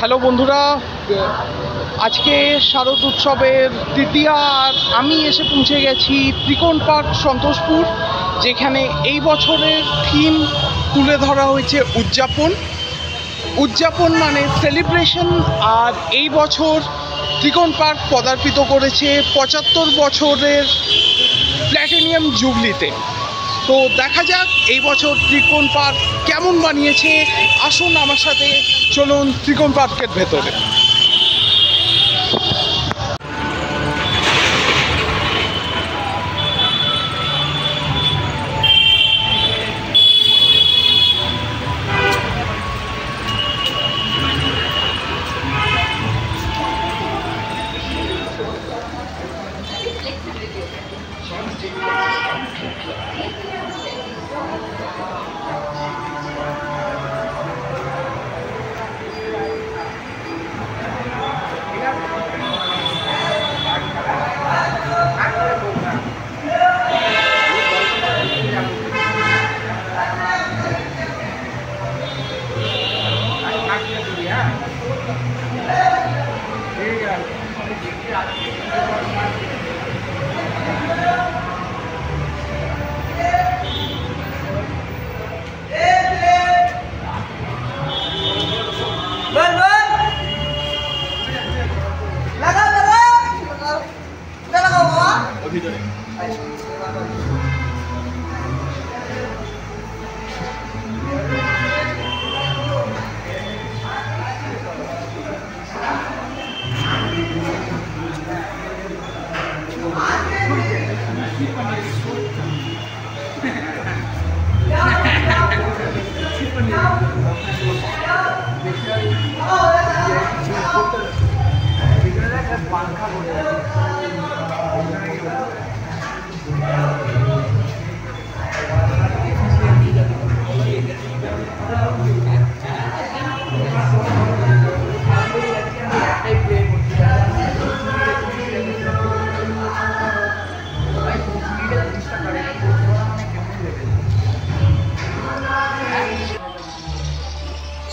Hello বন্ধুরা, আজকে শারদ উৎসবের তৃতীয়া আর আমি এসে পৌঁছে গেছি ত্রিকোণ পার্ক সন্তোষপুর, যেখানে এই বছরের থিম তুলে ধরা হয়েছে উদযাপন মানে সেলিব্রেশন। আর এই বছর ত্রিকোণ পার্ক পদার্পিত করেছে ৭৫ বছরের প্ল্যাটিনিয়াম জুবলিতে। তো দেখা যাক এই বছর ত্রিকোণ পার্ক কেমন বানিয়েছে। আসুন আমার সাথে, চলুন ত্রিকোণ পার্কের ভেতরে।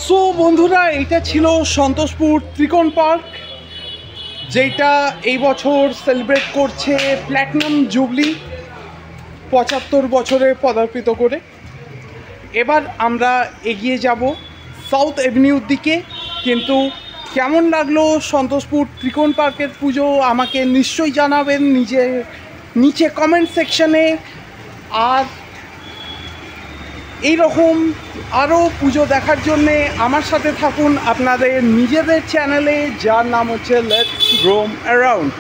সো বন্ধুরা, এটা ছিল সন্তোষপুর ত্রিকোণ পার্ক, যেটা এই বছর সেলিব্রেট করছে প্ল্যাটিনাম জুবলি ৭৫ বছরে পদার্পিত করে। এবার আমরা এগিয়ে যাব সাউথ এভিনিউর দিকে। কিন্তু কেমন লাগলো সন্তোষপুর ত্রিকোণ পার্কের পুজো আমাকে নিশ্চয়ই জানাবেন নিচে কমেন্ট সেকশনে। আর এই রকম আরও পুজো দেখার জন্যে আমার সাথে থাকুন আপনাদের নিজেদের চ্যানেলে, যার নাম হচ্ছে লেটস রোম অ্যারাউন্ড।